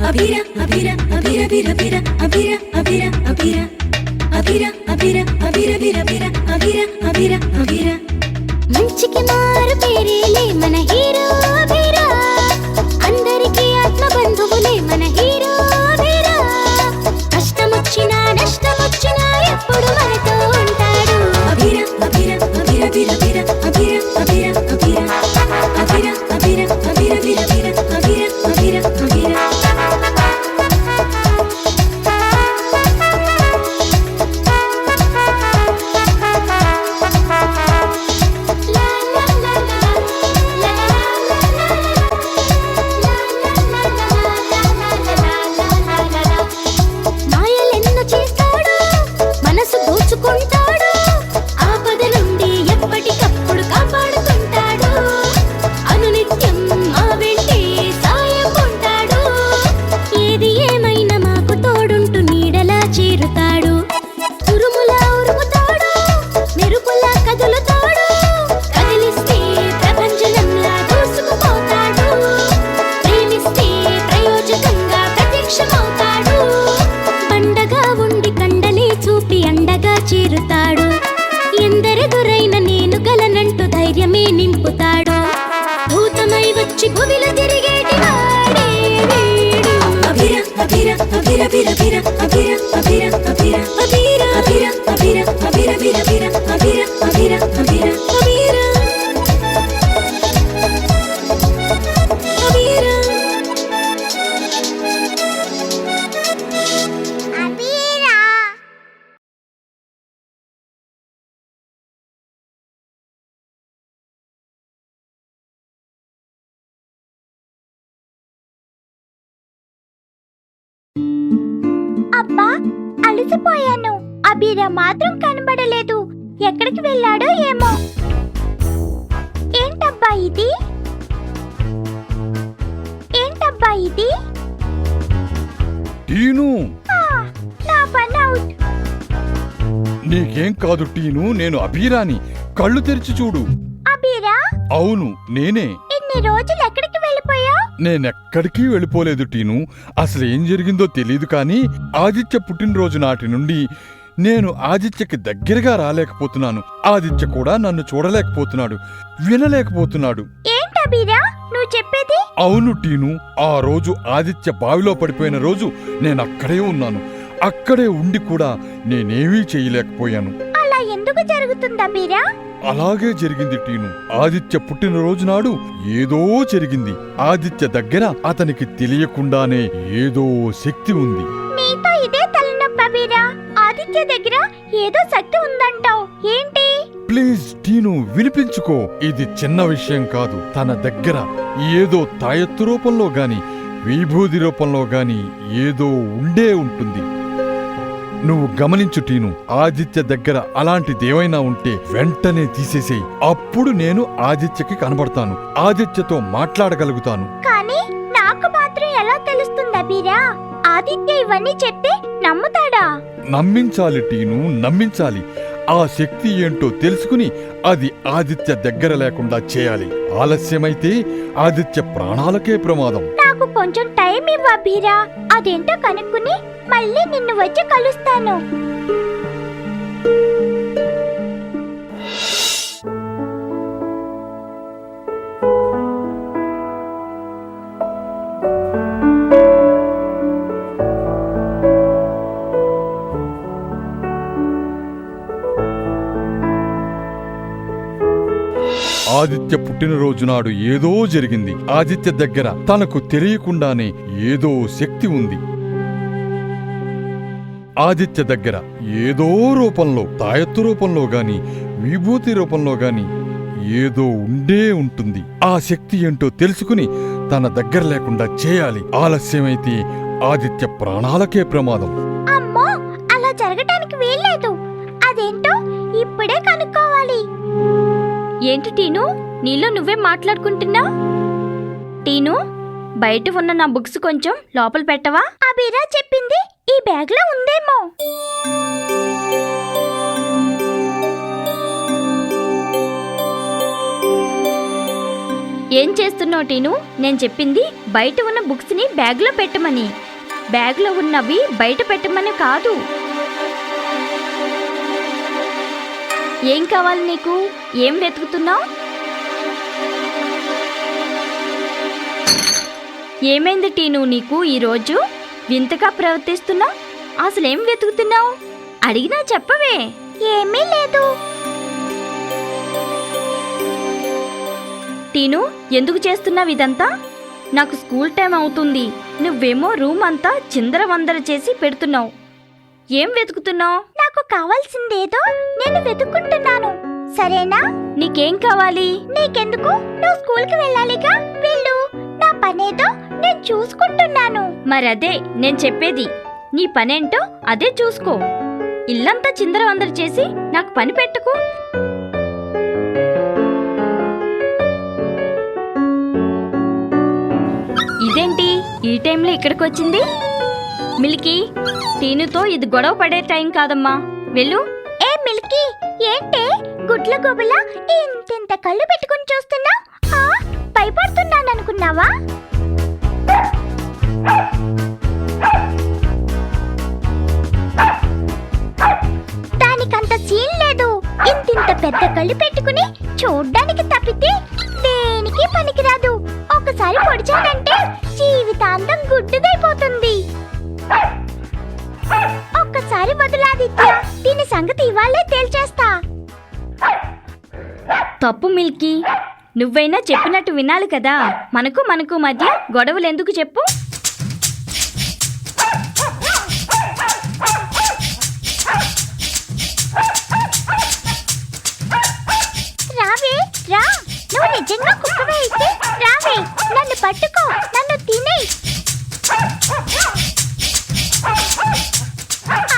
అభిరా అభిరా అభిరా అభిరా అభిరా అభిరా అభిరా అభిరా అభిరా అభిరా అభిరా అభిరా అభిరా అభిరా మంచికి మారు పేరేలే మన హీరో అభిరా అందరికీ ఆత్మ బంధువులే మన హీరో అభిరా కష్టమొచ్చినా నష్టమొచ్చినా ఎప్పుడు మనతో ఉంటాడు అభిరా అభిరా అభిరా అభిరా అభిరా అభిరా అభిరా అభిరా అభిరా అభిరా అభిరా అభిరా అభిరా అభిరా చేరుతాడు ఎందరెదురైన నేను గలనంటూ ధైర్యమే నింపుతాడు భూతమై వచ్చి భువిలో తిరిగేటి వాడే వీడు అభిరా అభిరా అభిరా అభిరా అభిరా అభిరా అభిరా అభిరా అభిరా అభిరా అభిరా అభిరా అభిరా అభిరా అభిరా అభిరా అబ్బా అలసిపోయాను. అభిరా మాత్రం కనబడలేదు. ఎక్కడికి వెళ్ళాడో ఏమో. ఏంటబ్బా ఇది? ఏంటబ్బా ఇది? టీను, నా పని అవుట్. నీకేం కాదు టీను, నేను అభిరాని. కళ్ళు తెరిచి చూడు. అభిరా? అవును, నేనే. ఇన్ని రోజులు ఎక్కడికి వెళ్ళిపోయా? నేనెక్కడికి వెళ్ళిపోలేదు టీను. అసలు ఏం జరిగిందో తెలీదు కానీ ఆదిత్య పుట్టినరోజు నాటి నుండి నేను ఆదిత్యకి దగ్గరగా రాలేకపోతున్నాను. ఆదిత్య కూడా నన్ను చూడలేకపోతున్నాడు, వినలేకపోతున్నాడు. ఏంటభిరా నువ్వు చెప్పేది? అవును టీను, ఆ రోజు ఆదిత్య బావిలో పడిపోయిన రోజు నేనక్కడే ఉన్నాను. అక్కడే ఉండి కూడా నేనేమీ చేయలేకపోయాను. అలా ఎందుకు జరుగుతుందభిరా? అలాగే జరిగింది టీను. ఆదిత్య పుట్టినరోజు నాడు ఏదో జరిగింది. ఆదిత్య దగ్గర అతనికి తెలియకుండానే ఏదో శక్తి ఉంది. నీతో ఇదే తలనొప్పభిరా. ఆదిత్య దగ్గర ఏదో శక్తి ఉందంటావు. ఏంటి? ప్లీజ్ టీను, వినిపించుకో. ఇది చిన్న విషయం కాదు. తన దగ్గర ఏదో తాయెత్తు రూపంలో గాని విభూది రూపంలో గాని ఏదో ఉండే ఉంటుంది. నువ్వు గమనించు టీను, ఆదిత్య దగ్గర అలాంటిదేవైనా ఉంటే వెంటనే తీసేసేయి. అప్పుడు నేను ఆదిత్యకి కనబడతాను, ఆదిత్యతో మాట్లాడగలుగుతాను. కానీ నాకు మాత్రం ఎలా తెలుస్తుంది అభిరా? ఆదిత్య ఇవన్నీ చెప్తే నమ్ముతాడా? నమ్మించాలి టీను, నమ్మించాలి. ఆ శక్తి ఏంటో తెలుసుకుని అది ఆదిత్య దగ్గర లేకుండా చేయాలి. ఆలస్యమైతే ఆదిత్య ప్రాణాలకే ప్రమాదం. నాకు కొంచెం టైం ఇవ్వు అభిరా. అదేంటో కనుక్కుని మళ్ళీ నిన్ను వచ్చి కలుస్తాను. ఆదిత్య పుట్టినరోజు నాడు ఏదో జరిగింది. ఆదిత్య దగ్గర తనకు తెలియకుండానే ఏదో శక్తి ఉంది. ఆదిత్య దగ్గర ఏదో రూపంలో, తాయెత్తు రూపంలో గాని విభూతి రూపంలో గాని ఏదో ఉండే ఉంటుంది. ఆ శక్తి ఏంటో తెలుసుకుని తన దగ్గర లేకుండా చేయాలి. ఆలస్యమైతే ఆదిత్య ప్రాణాలకే ప్రమాదం. అమ్మో, అలా జరగటానికి వీల్లేదు. అదేంటో ఇప్పుడే కనుక్కోవాలి. ఏంటి టీను, నీలో నువ్వే మాట్లాడుకుంటున్నావు? టీను, బయట ఉన్న నా బుక్స్ కొంచెం లోపల పెట్టవా? అభిరా చెప్పింది ఈ బ్యాగ్ లో ఉందేమో. ఏం చేస్తున్నావు టీను? నేను చెప్పింది బయట ఉన్న బుక్స్ని బ్యాగ్లో పెట్టమని. బ్యాగ్లో ఉన్నవి బయట పెట్టమని కాదు. ఏం కావాలి నీకు? ఏం వెతుకుతున్నావు? ఏమైంది టీను నీకు ఈరోజు? వింతగా ప్రవర్తిస్తున్నావు. అసలేం వెతుకుతున్నావు? అడిగినా చెప్పవే. ఏమీ లేదు. టీను, ఎందుకు చేస్తున్నావు ఇదంతా? నాకు స్కూల్ టైం అవుతుంది. నువ్వేమో రూమ్ అంతా చిందరవందర చేసి పెడుతున్నావు. ఏం వెతుకుతున్నావు? నాకు కావాల్సిందేదో నేను వెతుక్కుంటున్నాను. సరేనా? నీకేం కావాలి? నీకెందుకు? నువ్వు స్కూల్కి వెళ్ళాలిగా. వెళ్ళు. నా పనేదో నేను చూసుకుంటున్నాను. మరదే నేను చెప్పేది. నీ పనేంటో అదే చూసుకో. ఇల్లంతా చిందరవందర చేసి నాకు పని పెట్టకు. ఇదేంటి ఈ టైంలో ఇక్కడికి వచ్చింది? మిల్కీ, టీనుతో ఇది గొడవ పడే టైం కాదమ్మా. వెళ్ళు. ఏ మిల్కీ, ఏంటే గుడ్ల గోబులా ఇంతింత కళ్ళు పెట్టుకుని చూస్తున్నా? భయపడుతున్నాననుకున్నావా? దానికంత సీన్ లేదు. ఇంతింత పెద్ద కళ్ళు పెట్టుకుని చూడ్డానికి తప్పితే దేనికి పనికిరాదు. ఒకసారి పొడిచాడంటే జీవితాంతం గుడ్డుదైపోతుంది. ఒక్కసారి వదిలాదిత్య, దీని సంగతి ఇవాళే తేల్చేస్తా. తప్పు మిల్కీ. నువ్వైనా చెప్పినట్టు వినాలి కదా. మనకు మధ్య గొడవలు ఎందుకు చెప్పు? రావే రా. నువ్వు నిజంగా కుక్కవే అయితే రావే, నన్ను పట్టుకో, నన్ను తినే.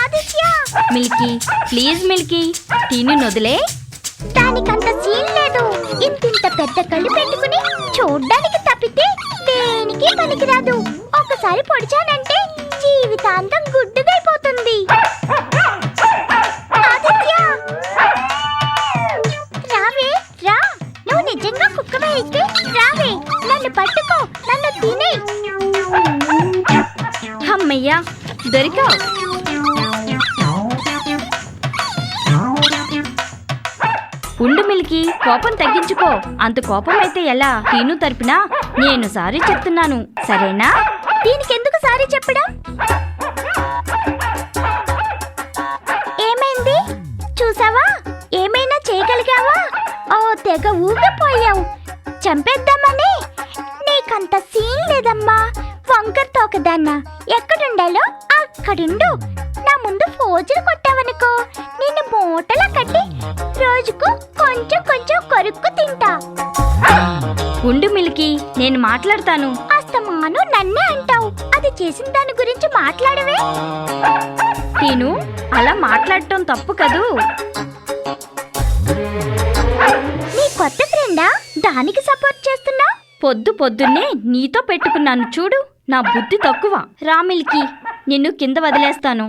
ఆదిత్య. మిల్కీ, ప్లీజ్ మిల్కీ, టీను వదిలే. దానికంత సీన్ లేదు. ఇంతింత పెద్ద కళ్ళు పెట్టుకుని చూడ్డానికి తప్పితే దేనికి పనికిరాదు. ఒకసారి పొడిచానంటే జీవితాంతం గుడ్డుదైపోతుంది. ఆదిత్య, రావే రా. నువ్వు నిజంగా కుక్కవే అయితే రావే, నన్ను పట్టుకో, నన్ను తినే. అమ్మయ్యా, దొరికావు. ఉండు మిల్కీ, కోపం తగ్గించుకో. అంత కోపం అయితే ఎలా? టీను తరపున నేను సారీ చెప్తున్నాను, సరేనా? దీనికెందుకు సారీ చెప్పడం? ఏమైంది చూసావా? ఏమైనా చేయగలిగావా? ఓ తెగ ఊగిపోయావు. చంపేద్దామని? నీకంత సీన్ లేదమ్మా. వంకర తోకదాన్న. ఎక్కడుండాలో అక్కడుండు. నా ముందు ఫోజులు కొట్టావనుకో, నిన్ను మూటలా కట్టి రోజుకు కొంచెం కొంచెం కొరుక్కు తింటా. ఉండు మిల్కీ, నేను మాట్లాడతాను. అస్తమాను నన్నే అంటావు. అది చేసిన దాని గురించి మాట్లాడవే. టీను, అలా మాట్లాడటం తప్పు కదూ. నీ కొత్త ఫ్రెండా? దానికి సపోర్ట్ చేస్తున్నా? పొద్దున్నే నీతో పెట్టుకున్నాను చూడు. నా బుద్ధి తక్కువ. రా మిల్కీ, నిన్ను కింద వదిలేస్తాను.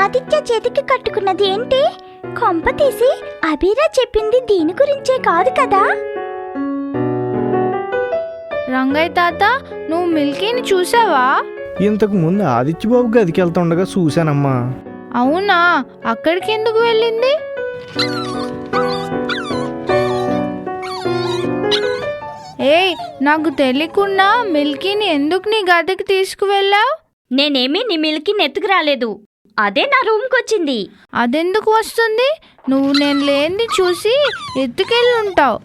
ఆదిత్య చేతికి కట్టుకున్నది ఏంటి? కొంప తీసి అభిరా చెప్పింది దీని గురించే కాదు కదా? రంగయ్య తాత, నువ్వు మిల్కీని చూసావా? ఇంతకు ముందు ఆదిత్యబాబు గదికి వెళ్తుండగా చూశానమ్మా. అవునా? అక్కడికి ఎందుకు వెళ్ళింది? ఏయ్, నాకు తెలియకుండా మిల్కీని ఎందుకు నీ గదికి తీసుకువెళ్ళావు? నేనేమీ నీ మిల్కీని ఎత్తుకురాలేదు. అదే నా రూమ్కొచ్చింది. అదెందుకు వస్తుంది? నువ్వు నేను లేనిది చూసి ఎత్తుకెళ్ళుంటావు.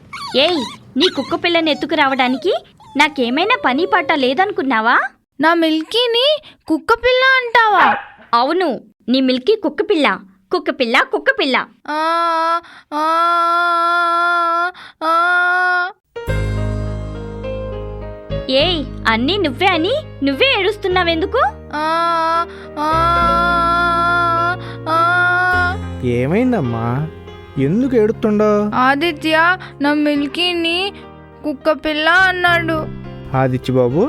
ఏయ్, నీ కుక్క పిల్లని ఎత్తుకురావడానికి నాకేమైనా పని పాట లేదనుకున్నావా? నా మిల్కీని కుక్క పిల్ల అంటావా? అవును, నీ మిల్కీ కుక్కపిల్ల. కుక్కపిల్ల కుక్కపిల్ల. ఆ, ఆ, ఆ. ఏయ్, అన్నీ నువ్వే అని నువ్వే ఏడుస్తున్నావెందుకు? ఆ, ఆ, ఆ. ఏమైందమ్మా? ఎందుకు ఏడుతుండో? ఆదిత్య నా మిల్కీని కుక్క పిల్ల అన్నాడు. ఆదిత్యబాబు,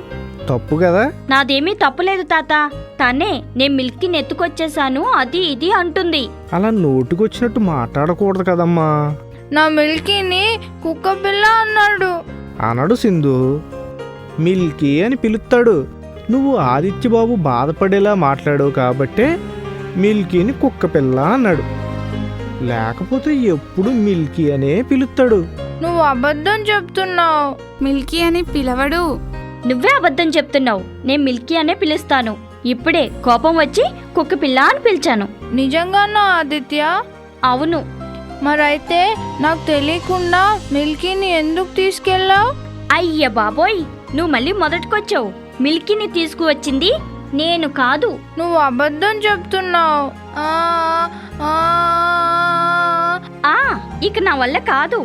తప్పు కదా? నాదేమీ తప్పులేదు తాత. తనే నేను మిల్కీని ఎత్తుకొచ్చేసాను అది ఇది అంటుంది. అలా నోటికొచ్చినట్టు మాట్లాడకూడదు కదమ్మా. నా మిల్కీని కుక్క పిల్ల అన్నాడు. అనడు సింధు, మిల్కీ అని పిలుస్తాడు. నువ్వు ఆదిత్యబాబు బాధపడేలా మాట్లాడావు కాబట్టే మిల్కీని కుక్క పిల్ల అన్నాడు. లేకపోతే ఎప్పుడు మిల్కీ అనే పిలుస్తాడు. నువ్వు అబద్ధం చెప్తున్నావు. మిల్కీ అని పిలవడు. నువ్వే అబద్ధం చెప్తున్నావు. నేను మిల్కీ అనే పిలుస్తాను. ఇప్పుడే కోపం వచ్చి కుక్క పిల్ల అని పిలిచాను. నిజంగానా ఆదిత్య? అవును. మరైతే నాకు తెలియకుండా మిల్కీని ఎందుకు తీసుకెళ్ళావు? అయ్య బాబోయ్, నువ్వు మళ్ళీ మొదటికొచ్చావు. మిల్కీని తీసుకువచ్చింది నేను కాదు. నువ్వు అబద్ధం చెప్తున్నావు. ఇక నా వల్ల కాదు.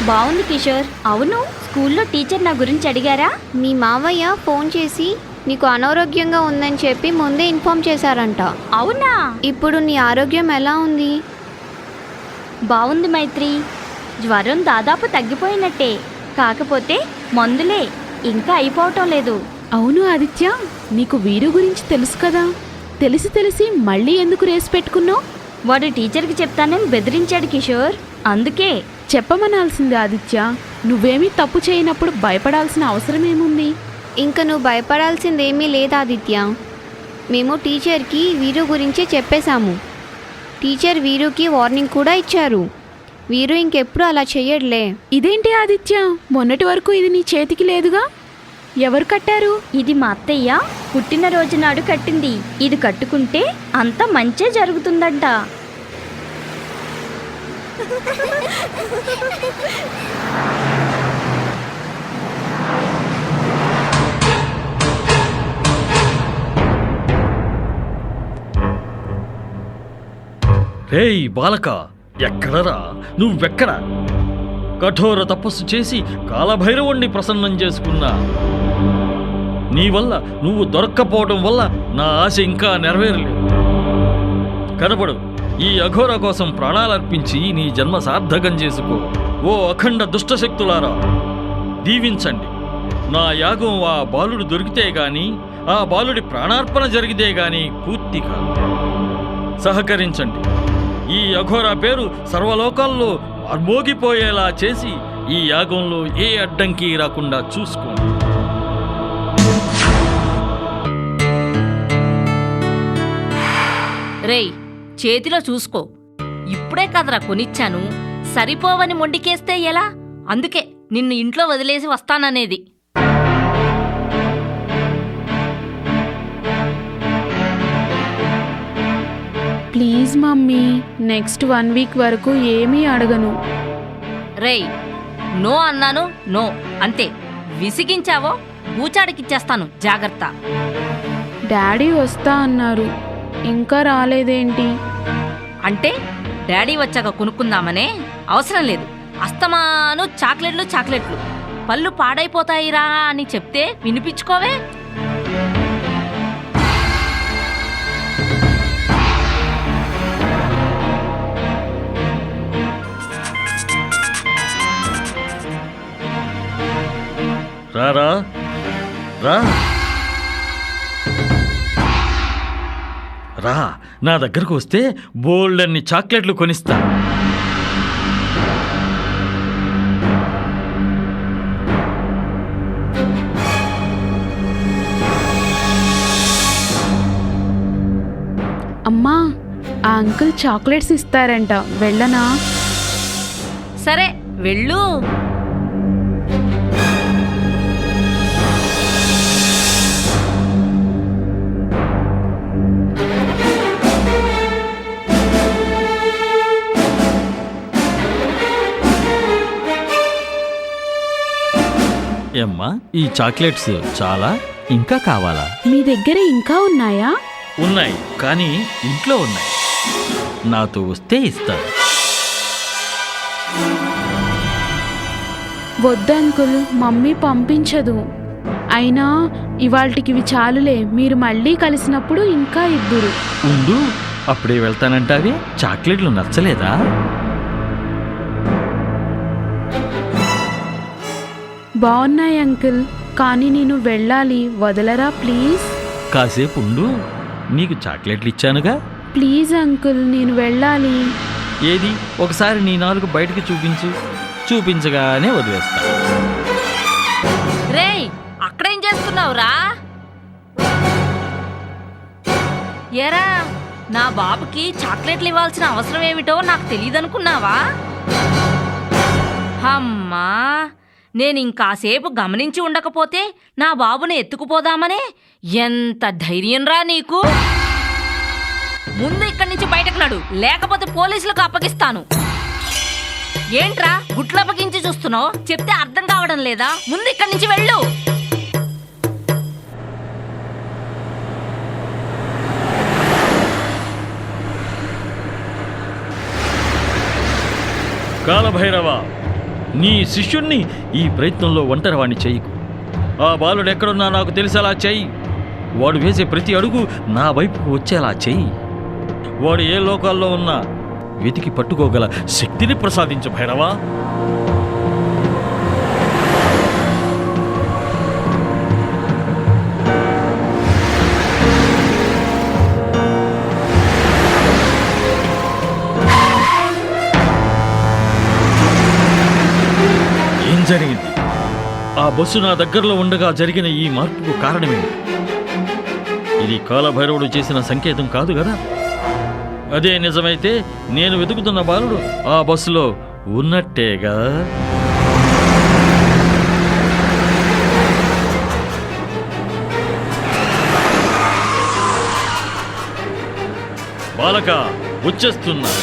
బాగుంది కిషోర్. అవును, స్కూల్లో టీచర్ నా గురించి అడిగారా? మీ మావయ్య ఫోన్ చేసి నీకు అనారోగ్యంగా ఉందని చెప్పి ముందే ఇన్ఫార్మ్ చేశారంట. అవునా? ఇప్పుడు నీ ఆరోగ్యం ఎలా ఉంది? బాగుంది మైత్రి. జ్వరం దాదాపు తగ్గిపోయినట్టే. కాకపోతే మందులే ఇంకా అయిపోవటం లేదు. అవును ఆదిత్య, నీకు వీరు గురించి తెలుసు కదా. తెలిసి మళ్ళీ ఎందుకు రేసు పెట్టుకున్నావు? వాడు టీచర్కి చెప్తానని బెదిరించాడు కిషోర్. అందుకే. చెప్పమనాల్సింది ఆదిత్య. నువ్వేమీ తప్పు చేయనప్పుడు భయపడాల్సిన అవసరం ఏముంది? ఇంకా నువ్వు భయపడాల్సిందేమీ లేదు ఆదిత్య. మేము టీచర్కి వీరు గురించి చెప్పేశాము. టీచర్ వీరుకి వార్నింగ్ కూడా ఇచ్చారు. వీరు ఇంకెప్పుడు అలా చెయ్యడులే. ఇదేంటి ఆదిత్య, మొన్నటి వరకు ఇది నీ చేతికి లేదుగా? ఎవరు కట్టారు? ఇది మా అత్తయ్య పుట్టినరోజు నాడు కట్టింది. ఇది కట్టుకుంటే అంత మంచే జరుగుతుందంట. రేయ్ బాలక, ఎక్కడరా? నువ్వెక్కడ? కఠోర తపస్సు చేసి కాలభైరవుణ్ణి ప్రసన్నం చేసుకున్నా. నీ వల్ల నువ్వు దొరక్కపోవడం వల్ల నా ఆశ ఇంకా నెరవేరలేదు. కనపడు, ఈ అఘోర కోసం ప్రాణాలర్పించి నీ జన్మ సార్థకం చేసుకో. ఓ అఖండ దుష్టశక్తులారా, దీవించండి. నా యాగం ఆ బాలుడు దొరికితే గాని, ఆ బాలుడి ప్రాణార్పణ జరిగితే గాని పూర్తి కాదు. సహకరించండి. ఈ అఘోర పేరు సర్వలోకాల్లో మార్మోగిపోయేలా చేసి ఈ యాగంలో ఏ అడ్డంకి రాకుండా చూసుకోండి. రేయ్, చేతిలో చూసుకో. ఇప్పుడే కదరా కొనిచ్చాను. సరిపోవని మొండికేస్తే ఎలా? అందుకే నిన్ను ఇంట్లో వదిలేసి వస్తాననేది. ప్లీజ్ మమ్మీ, నెక్స్ట్ 1 వీక్ వరకు ఏమీ అడగను. రేయ్, నో అన్నాను, నో అంతే. విసిగించావో బూచాడికిచ్చేస్తాను, జాగ్రత్త. డాడీ వస్తా అన్నారు, ఇంకా రాలేదేంటి? అంటే డాడీ వచ్చాక కొనుక్కుందామనే? అవసరం లేదు. అస్తమాను చాక్లెట్లు. పళ్ళు పాడైపోతాయిరా అని చెప్తే వినిపించుకోవే. రారా రా రా, నా దగ్గరకు వస్తే బోల్డన్ని చాక్లెట్లు కొనిస్తా. అమ్మా, ఆ అంకుల్ చాక్లెట్స్ ఇస్తారంట, వెళ్ళనా? సరే వెళ్ళు. ఏమ్మా, ఈ చాక్లెట్స్ చాలా? ఇంకా కావాలా? మీ దగ్గర ఇంకా ఉన్నాయా? ఉన్నాయి, కానీ ఇంట్లో ఉన్నాయి. నాతో వస్తే ఇస్తాను. వద్దు అంకుల్, మమ్మీ పంపించదు. అయినా ఇవాళకి ఇవి చాలులే, మీరు మళ్ళీ కలిసినప్పుడు ఇంకా ఇద్దురు. ఉండు, అప్పుడే వెళ్తానంటావి? చాక్లెట్లు నచ్చలేదా? బాగున్నాయి అంకుల్, కానీ నేను వెళ్ళాలి, వదలరా ప్లీజ్. కాసేపు ఉండు, నీకు చాక్లెట్లు ఇచ్చానుగా. ప్లీజ్ అంకుల్, నేను వెళ్ళాలి. ఏది, ఒకసారి నీ నాలుగు బయటికి చూపించు. చూపించగానే వదిలేస్తా. రేయ్, అక్కడేం చేస్తున్నావురా? ఏరా, నా బాబుకి చాక్లెట్లు ఇవ్వాల్సిన అవసరం ఏమిటో నాకు తెలియదనుకున్నావా? అమ్మా, నేను ఇంకాసేపు గమనించి ఉండకపోతే నా బాబుని ఎత్తుకుపోదామనే ఎంత ధైర్యంరా నీకు? ముందు ఇక్కడి నుంచి బయటకు నడు, లేకపోతే పోలీసులకు అప్పగిస్తాను. ఏంట్రా గుట్లప్పగించి చూస్తున్నావు? చెప్తే అర్థం కావడం లేదా? ముందు ఇక్కడి నుంచి వెళ్ళు. కాలభైరవ, నీ శిష్యుణ్ణి ఈ ప్రయత్నంలో ఒంటరివాణ్ణి చెయ్యకు. ఆ బాలుడు ఎక్కడున్నా నాకు తెలిసేలా చెయ్యి. వాడు వేసే ప్రతి అడుగు నా వైపుకు వచ్చేలా చెయ్యి. వాడు ఏ లోకాల్లో ఉన్నా వెతికి పట్టుకోగల శక్తిని ప్రసాదించు భైరవా. ఏం జరిగింది? ఆ బస్సు నా దగ్గరలో ఉండగా జరిగిన ఈ మార్పుకు కారణమేంటి? ఇది కాలభైరవుడు చేసిన సంకేతం కాదు కదా? అదే నిజమైతే నేను వెతుకుతున్న బాలుడు ఆ బస్సులో ఉన్నట్టేగా. బాలక, వచ్చేస్తున్నా.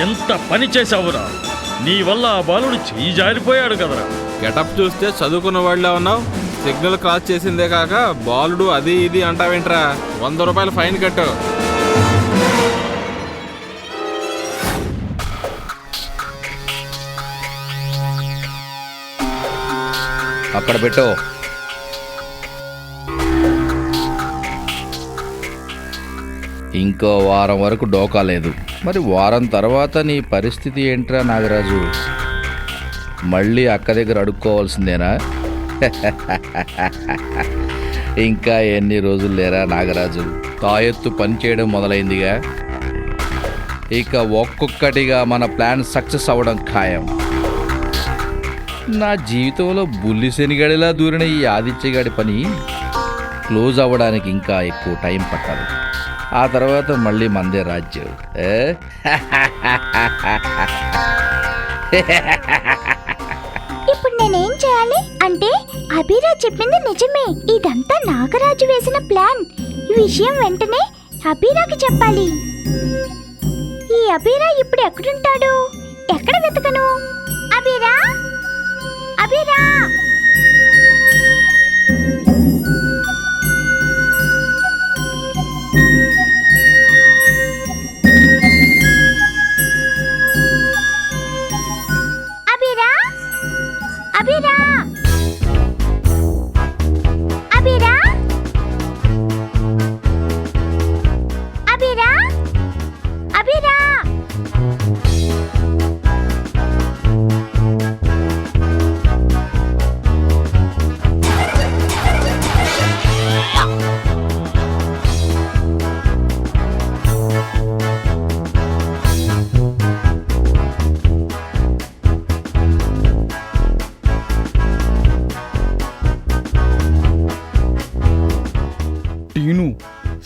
ఎంత పని చేశావురా! నీ వల్ల ఆ బాలుడు చెయ్యి జారిపోయాడు కదరా. గెటప్ చూస్తే చదువుకున్న వాళ్ళే ఉన్నావు. సిగ్నల్ క్రాస్ చేసిందే కాక బాలుడు అది ఇది అంటావేంట్రా? 100 రూపాయలు ఫైన్ కట్టు. అక్కడ పెట్టు. ఇంకో వారం వరకు డోకా లేదు. మరి వారం తర్వాత నీ పరిస్థితి ఏంట్రా నాగరాజు? మళ్ళీ అక్క దగ్గర అడుక్కోవాల్సిందేనా? ఇంకా ఎన్ని రోజులు లేరా నాగరాజు? తాయెత్తు పనిచేయడం మొదలైందిగా. ఇక ఒక్కొక్కటిగా మన ప్లాన్ సక్సెస్ అవ్వడం ఖాయం. నా జీవితంలో బుల్లి శనిగడిలా దూరిన ఈ ఆదిత్యగాడి పని క్లోజ్ అవ్వడానికి ఇంకా ఎక్కువ టైం పట్టాలి. ఆ తర్వాత మళ్ళీ మందే రాజ్యం. ఇప్పుడు నేనేం చేయాలి అంటే, అభిరా చెప్పింది నిజమే, ఇదంతా నాగరాజు వేసిన ప్లాన్. ఈ విషయం వెంటనే అభిరాకి చెప్పాలి. ఈ అభిరా ఇప్పుడు ఎక్కడుంటాడు? ఎక్కడ వెతకను? అభిరా, అభిరా! అభిరా, అభిరా, అభిరా, అభిరా!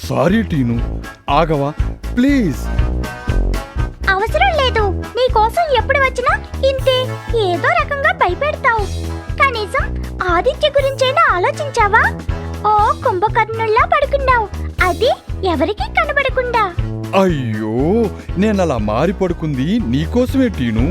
సారీ టీను, ఆగవా ప్లీజ్. అవసరం లేదు. నీకోసం ఎప్పుడు వచ్చినా ఇంతే ఏదో రకంగా భయపెడతావు. కనీసం ఆదిత్య గురించైనా ఆలోచించావా? ఓ కుంభకర్ణుల్లా పడుకున్నావు, అది ఎవరికీ కనబడకుండా. అయ్యో, నేనలా మారి పడుకుంది నీకోసమే టీను.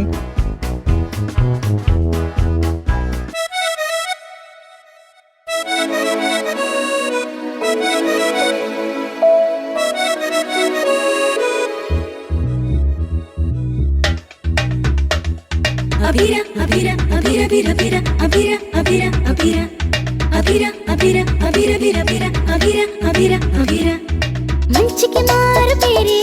అభిరా అభిరా అభిరా అభిరా అభిరా అభిరా అభిరా అభిరా అభిరా అభిరా అభిరా అభిరా అభిరా అభిరా అభిరా మంచికి మారు పేరే